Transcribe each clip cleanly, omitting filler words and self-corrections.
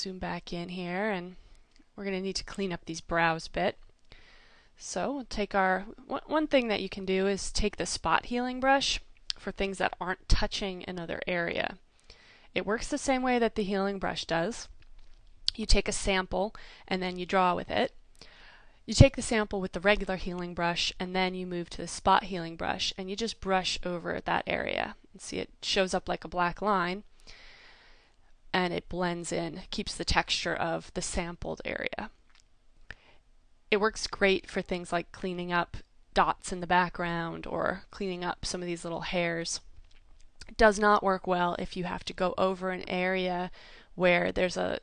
Zoom back in here, and we're going to need to clean up these brows a bit. So we'll take our, one thing that you can do is take the spot healing brush for things that aren't touching another area. It works the same way that the healing brush does. You take a sample and then you draw with it. You take the sample with the regular healing brush and then you move to the spot healing brush and you just brush over that area. See, it shows up like a black line and it blends in, keeps the texture of the sampled area. It works great for things like cleaning up dots in the background or cleaning up some of these little hairs. It does not work well if you have to go over an area where there's a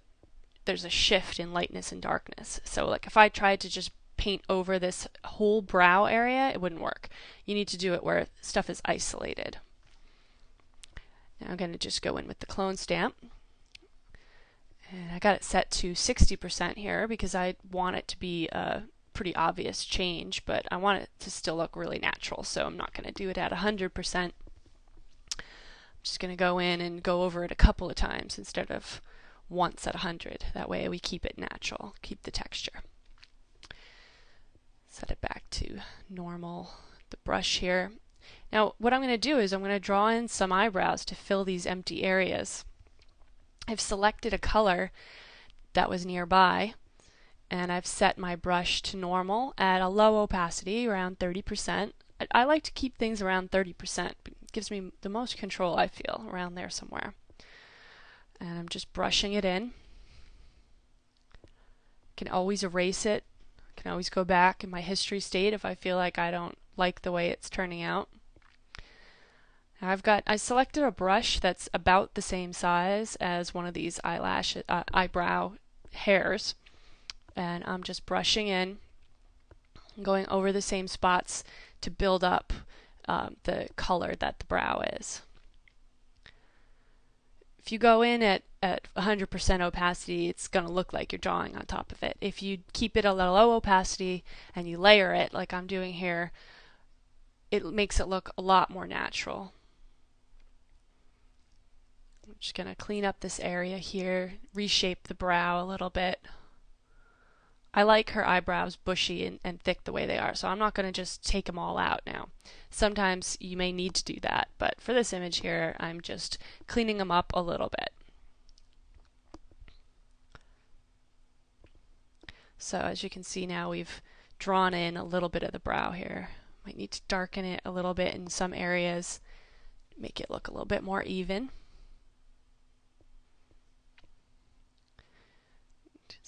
shift in lightness and darkness. So like if I tried to just paint over this whole brow area, it wouldn't work. You need to do it where stuff is isolated. Now I'm going to just go in with the clone stamp. And I got it set to 60% here because I want it to be a pretty obvious change, but I want it to still look really natural, so I'm not going to do it at 100%. I'm just going to go in and go over it a couple of times instead of once at 100. That way we keep it natural, keep the texture. Set it back to normal, the brush here. Now what I'm going to do is I'm going to draw in some eyebrows to fill these empty areas. I've selected a color that was nearby and I've set my brush to normal at a low opacity, around 30%. I like to keep things around 30%. It gives me the most control, I feel, around there somewhere. And I'm just brushing it in. Can always erase it. Can always go back in my history state if I feel like I don't like the way it's turning out. I selected a brush that's about the same size as one of these eyebrow hairs, and I'm just brushing in, going over the same spots to build up the color that the brow is. If you go in at 100% opacity, it's going to look like you're drawing on top of it. If you keep it a low opacity and you layer it like I'm doing here, it makes it look a lot more natural. I'm just going to clean up this area here, reshape the brow a little bit. I like her eyebrows bushy and thick the way they are, so I'm not going to just take them all out now. Sometimes you may need to do that, but for this image here, I'm just cleaning them up a little bit. So as you can see now, we've drawn in a little bit of the brow here. Might need to darken it a little bit in some areas, make it look a little bit more even.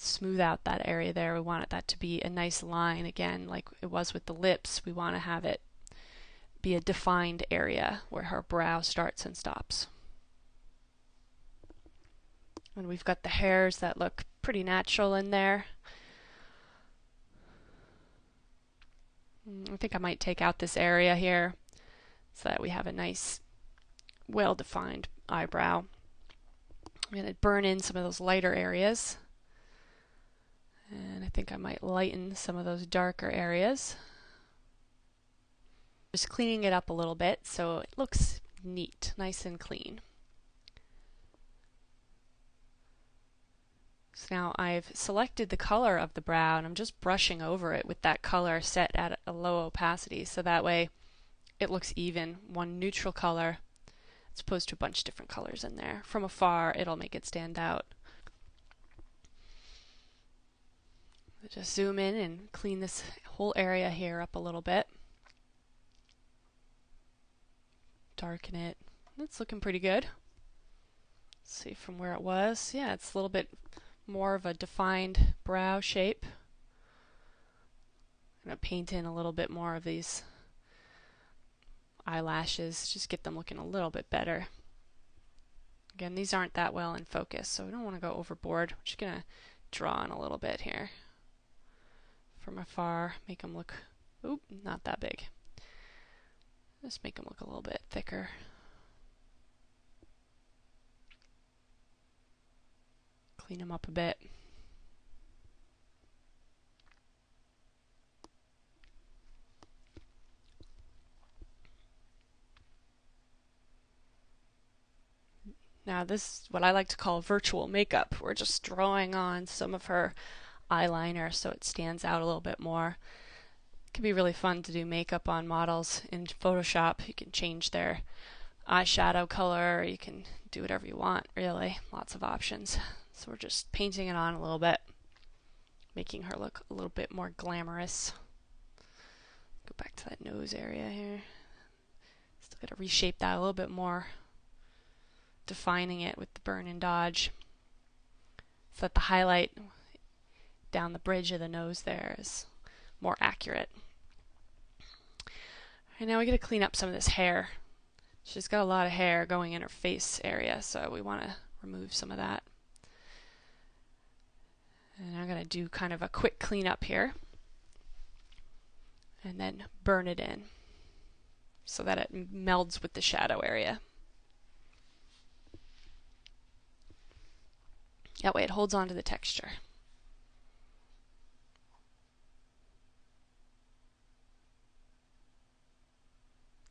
Smooth out that area there. We want that to be a nice line again, like it was with the lips. We want to have it be a defined area where her brow starts and stops. And we've got the hairs that look pretty natural in there. I think I might take out this area here so that we have a nice, well-defined eyebrow. I'm going to burn in some of those lighter areas. And I think I might lighten some of those darker areas. Just cleaning it up a little bit so it looks neat, nice and clean. So now I've selected the color of the brow and I'm just brushing over it with that color set at a low opacity so that way it looks even, one neutral color as opposed to a bunch of different colors in there. From afar it'll make it stand out. Just zoom in and clean this whole area here up a little bit. Darken it. It's looking pretty good. Let's see from where it was. Yeah, it's a little bit more of a defined brow shape. I'm going to paint in a little bit more of these eyelashes, just get them looking a little bit better. Again, these aren't that well in focus, so we don't want to go overboard. I'm just going to draw in a little bit here. From afar, make them look, oop, not that big. Just make them look a little bit thicker. Clean them up a bit. Now this is what I like to call virtual makeup. We're just drawing on some of her eyeliner so it stands out a little bit more. It can be really fun to do makeup on models in Photoshop. You can change their eyeshadow color, you can do whatever you want, really. Lots of options. So we're just painting it on a little bit, making her look a little bit more glamorous. Go back to that nose area here. Still got to reshape that a little bit more, defining it with the burn and dodge so that the highlight down the bridge of the nose there is more accurate. And now we got to clean up some of this hair. She's got a lot of hair going in her face area, so we want to remove some of that. And I'm going to do kind of a quick cleanup here and then burn it in so that it melds with the shadow area. That way it holds on to the texture.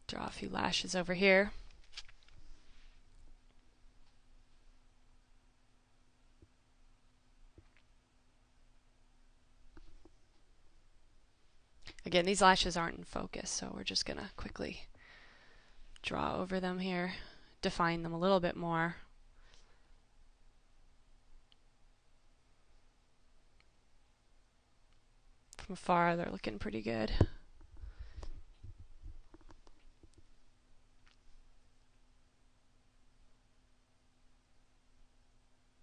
Draw a few lashes over here. Again, these lashes aren't in focus, so we're just going to quickly draw over them here, define them a little bit more. From afar, they're looking pretty good.